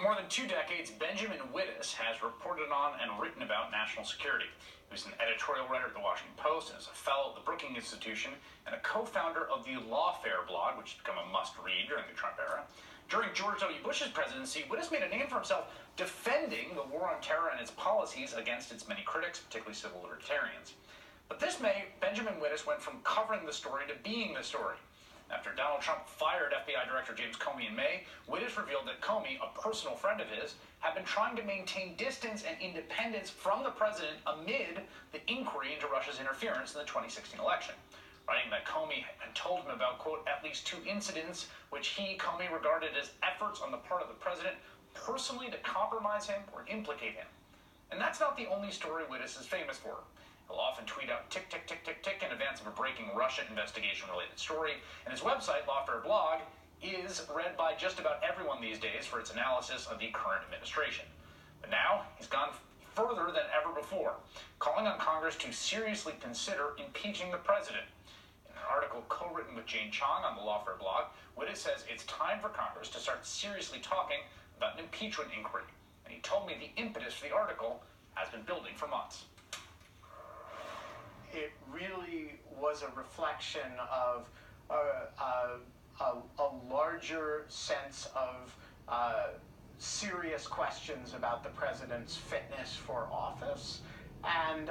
more than 2 decades, Benjamin Wittes has reported on and written about national security. He was an editorial writer at the Washington Post and is a fellow at the Brookings Institution and a co-founder of the Lawfare blog, which has become a must-read during the Trump era. During George W. Bush's presidency, Wittes made a name for himself defending the war on terror and its policies against its many critics, particularly civil libertarians. But this May, Benjamin Wittes went from covering the story to being the story. After Donald Trump fired FBI Director James Comey in May, Wittes revealed that Comey, a personal friend of his, had been trying to maintain distance and independence from the president amid the inquiry into Russia's interference in the 2016 election. Writing that Comey had told him about, quote, at least 2 incidents which Comey regarded as efforts on the part of the president personally to compromise him or implicate him. And that's not the only story Wittes is famous for. He'll often tweet out tick, tick, tick, tick, tick in advance of a breaking Russia investigation-related story, and his website, Lawfare blog, is read by just about everyone these days for its analysis of the current administration. But now, he's gone further than ever before, calling on Congress to seriously consider impeaching the president. In an article co-written with Jane Chong on the Lawfare blog, Wittes says it's time for Congress to start seriously talking about an impeachment inquiry, and he told me the impetus for the article has been building for months. It really was a reflection of a larger sense of serious questions about the president's fitness for office, and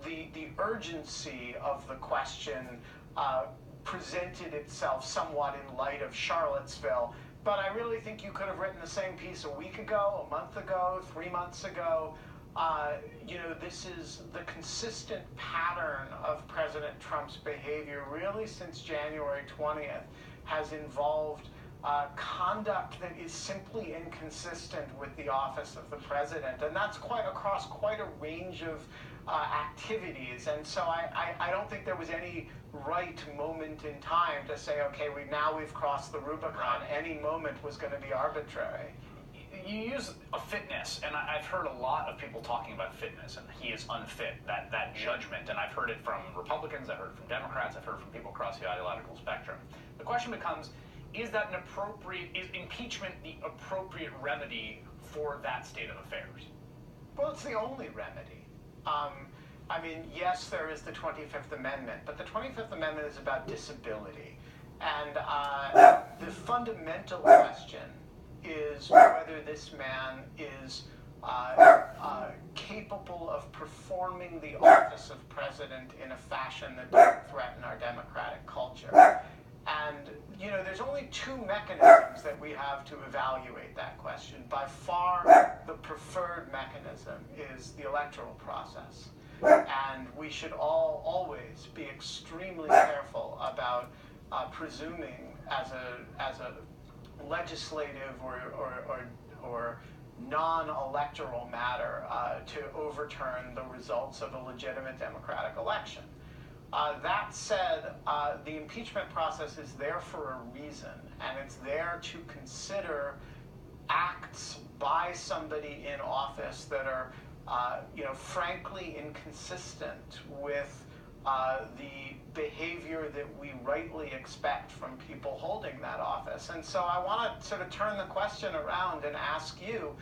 the urgency of the question presented itself somewhat in light of Charlottesville. But I really think you could have written the same piece a week ago, a month ago, 3 months ago. This is the consistent pattern of President Trump's behavior really since January 20th has involved conduct that is simply inconsistent with the office of the president. And that's across quite a range of activities. And so I don't think there was any right moment in time to say, okay, we've crossed the Rubicon. Any moment was going to be arbitrary. You use a fitness, and I've heard a lot of people talking about fitness, and he is unfit, that judgment, and I've heard it from Republicans, I've heard it from Democrats, I've heard it from people across the ideological spectrum. The question becomes, is impeachment the appropriate remedy for that state of affairs? Well, it's the only remedy. Yes, there is the 25th Amendment, but the 25th Amendment is about disability, and the fundamental question is whether this man is capable of performing the office of president in a fashion that doesn't threaten our democratic culture. And, there's only 2 mechanisms that we have to evaluate that question. By far, the preferred mechanism is the electoral process. And we should always be extremely careful about presuming as a legislative or non-electoral matter to overturn the results of a legitimate democratic election. That said, the impeachment process is there for a reason, and it's there to consider acts by somebody in office that are, frankly inconsistent with the behavior that we rightly expect from people holding that office. And so I want to sort of turn the question around and ask you,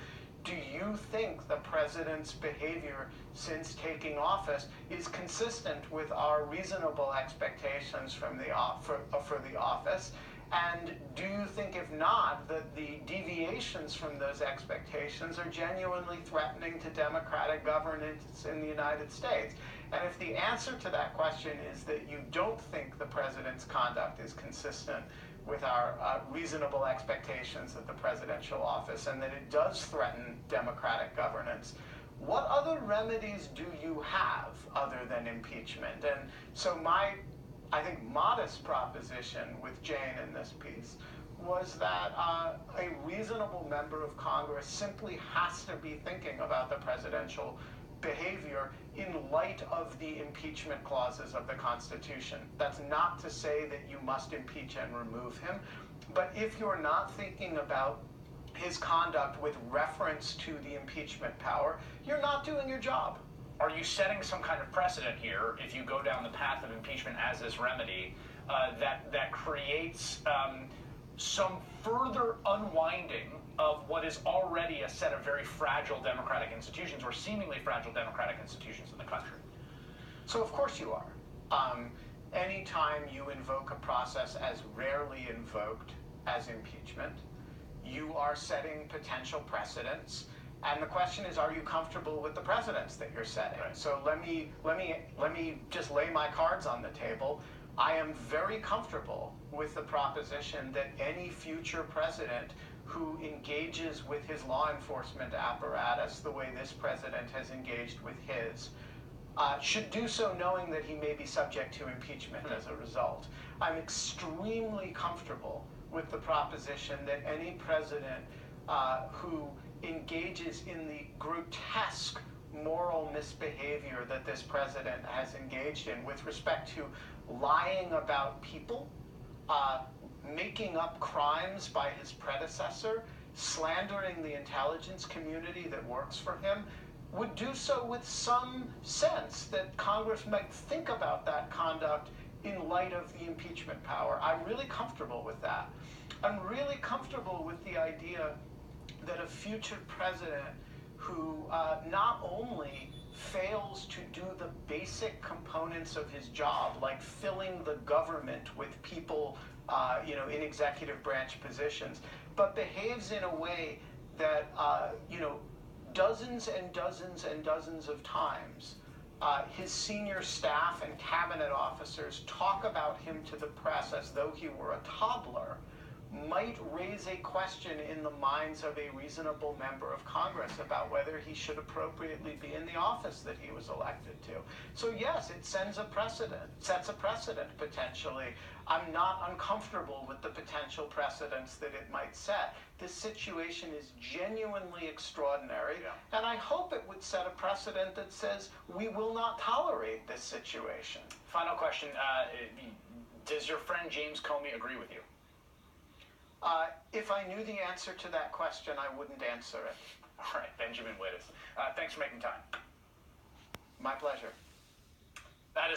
do you think the president's behavior since taking office is consistent with our reasonable expectations for the office? And do you think, if not, that the deviations from those expectations are genuinely threatening to democratic governance in the United States? And if the answer to that question is that you don't think the president's conduct is consistent with our reasonable expectations of the presidential office, and that it does threaten democratic governance, what other remedies do you have other than impeachment? And so my, I think, modest proposition with Jane in this piece was that a reasonable member of Congress simply has to be thinking about the presidential behavior in light of the impeachment clauses of the Constitution. That's not to say that you must impeach and remove him, but if you're not thinking about his conduct with reference to the impeachment power, you're not doing your job. Are you setting some kind of precedent here, if you go down the path of impeachment as this remedy, that creates some further unwinding of what is already a set of very fragile democratic institutions, or seemingly fragile democratic institutions in the country? So of course you are. Anytime you invoke a process as rarely invoked as impeachment, you are setting potential precedents. And the question is, are you comfortable with the precedents that you're setting? Right. So let me just lay my cards on the table. I am very comfortable with the proposition that any future president who engages with his law enforcement apparatus the way this president has engaged with his should do so knowing that he may be subject to impeachment as a result. I'm extremely comfortable with the proposition that any president who engages in the grotesque moral misbehavior that this president has engaged in with respect to lying about people, making up crimes by his predecessor, slandering the intelligence community that works for him, would do so with some sense that Congress might think about that conduct in light of the impeachment power. I'm really comfortable with that. I'm really comfortable with the idea that a future president who not only fails to do the basic components of his job, like filling the government with people in executive branch positions, but behaves in a way that dozens and dozens and dozens of times his senior staff and cabinet officers talk about him to the press as though he were a toddler, might raise a question in the minds of a reasonable member of Congress about whether he should appropriately be in the office that he was elected to. So yes, it sets a precedent potentially. I'm not uncomfortable with the potential precedents that it might set. This situation is genuinely extraordinary, and I hope it would set a precedent that says we will not tolerate this situation. Final question, does your friend James Comey agree with you? If I knew the answer to that question, I wouldn't answer it. All right, Benjamin Wittes. Thanks for making time. My pleasure. That is